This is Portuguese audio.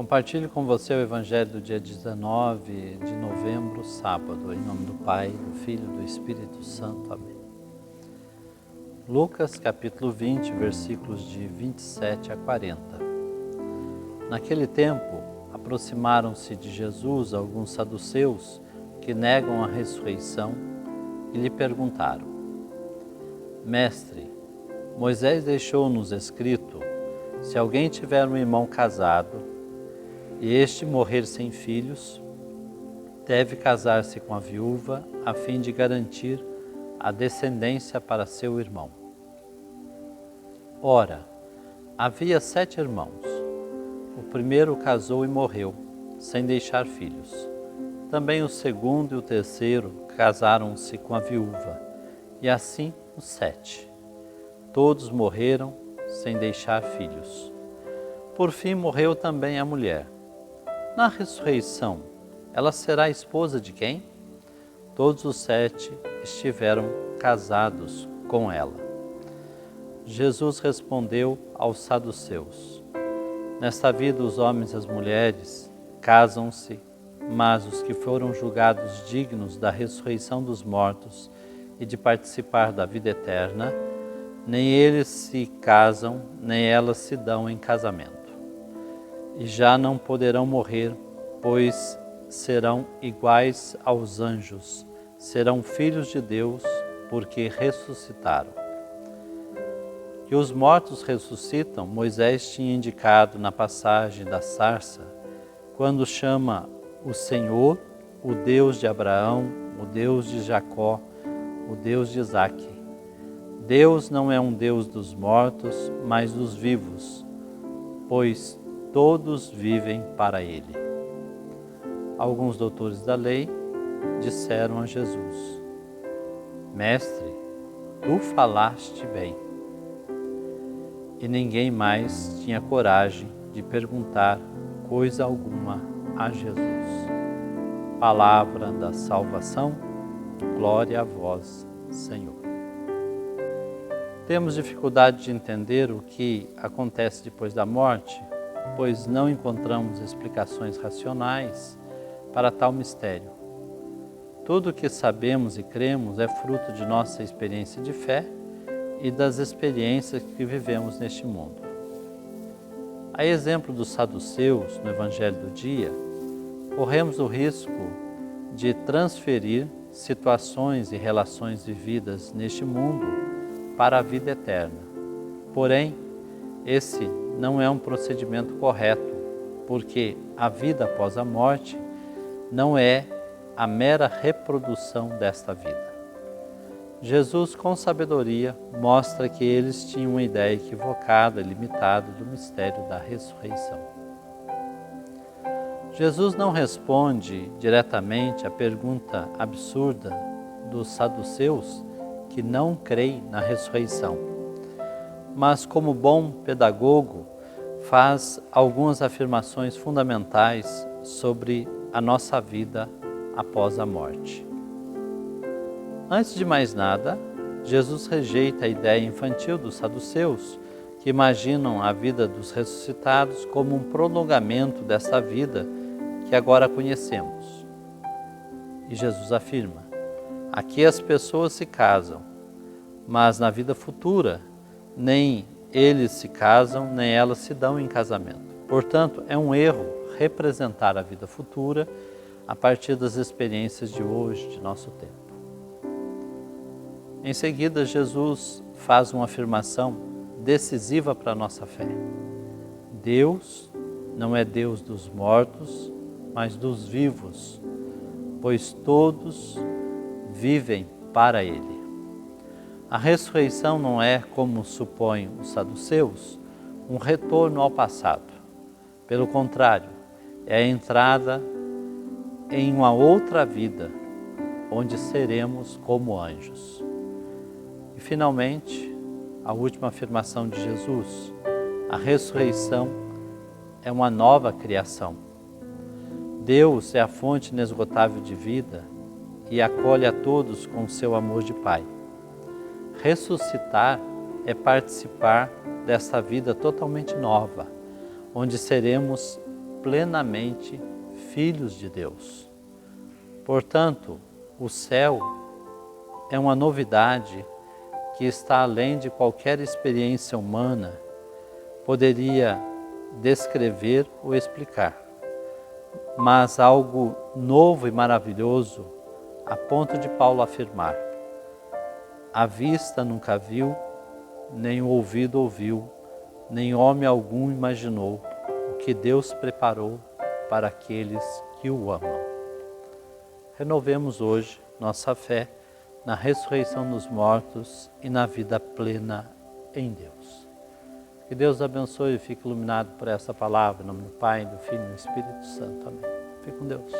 Compartilho com você o Evangelho do dia 19 de novembro, sábado, em nome do Pai, do Filho e do Espírito Santo. Amém. Lucas capítulo 20, versículos de 27 a 40. Naquele tempo, aproximaram-se de Jesus alguns saduceus que negam a ressurreição e lhe perguntaram: Mestre, Moisés deixou-nos escrito: se alguém tiver um irmão casado e este morrer sem filhos, deve casar-se com a viúva a fim de garantir a descendência para seu irmão. Ora, havia 7 irmãos. O primeiro casou e morreu, sem deixar filhos. Também o segundo e o terceiro casaram-se com a viúva, e assim os 7. Todos morreram sem deixar filhos. Por fim morreu também a mulher. Na ressurreição, ela será esposa de quem? Todos os 7 estiveram casados com ela. Jesus respondeu aos saduceus: nesta vida os homens e as mulheres casam-se, mas os que foram julgados dignos da ressurreição dos mortos e de participar da vida eterna, nem eles se casam, nem elas se dão em casamento. E já não poderão morrer, pois serão iguais aos anjos, serão filhos de Deus, porque ressuscitaram. Que os mortos ressuscitam, Moisés tinha indicado na passagem da sarça, quando chama o Senhor, o Deus de Abraão, o Deus de Jacó, o Deus de Isaque. Deus não é um Deus dos mortos, mas dos vivos, pois todos vivem para Ele. Alguns doutores da lei disseram a Jesus: Mestre, tu falaste bem. E ninguém mais tinha coragem de perguntar coisa alguma a Jesus. Palavra da salvação, glória a vós, Senhor. Temos dificuldade de entender o que acontece depois da morte, pois não encontramos explicações racionais para tal mistério. Tudo o que sabemos e cremos é fruto de nossa experiência de fé e das experiências que vivemos neste mundo. A exemplo dos saduceus no Evangelho do dia, corremos o risco de transferir situações e relações vividas neste mundo para a vida eterna. Porém, esse não é um procedimento correto, porque a vida após a morte não é a mera reprodução desta vida. Jesus, com sabedoria, mostra que eles tinham uma ideia equivocada e limitada do mistério da ressurreição. Jesus não responde diretamente à pergunta absurda dos saduceus que não creem na ressurreição, mas como bom pedagogo faz algumas afirmações fundamentais sobre a nossa vida após a morte. Antes de mais nada, Jesus rejeita a ideia infantil dos saduceus, que imaginam a vida dos ressuscitados como um prolongamento dessa vida que agora conhecemos. E Jesus afirma: aqui as pessoas se casam, mas na vida futura nem eles se casam, nem elas se dão em casamento. Portanto, é um erro representar a vida futura a partir das experiências de hoje, de nosso tempo. Em seguida, Jesus faz uma afirmação decisiva para a nossa fé. Deus não é Deus dos mortos, mas dos vivos, pois todos vivem para Ele. A ressurreição não é, como supõem os saduceus, um retorno ao passado. Pelo contrário, é a entrada em uma outra vida, onde seremos como anjos. E finalmente, a última afirmação de Jesus: a ressurreição é uma nova criação. Deus é a fonte inesgotável de vida e acolhe a todos com o seu amor de Pai. Ressuscitar é participar dessa vida totalmente nova, onde seremos plenamente filhos de Deus. Portanto, o céu é uma novidade que está além de qualquer experiência humana poderia descrever ou explicar, mas algo novo e maravilhoso a ponto de Paulo afirmar: a vista nunca viu, nem o ouvido ouviu, nem homem algum imaginou o que Deus preparou para aqueles que o amam. Renovemos hoje nossa fé na ressurreição dos mortos e na vida plena em Deus. Que Deus abençoe e fique iluminado por essa palavra. Em nome do Pai, do Filho e do Espírito Santo. Amém. Fique com Deus.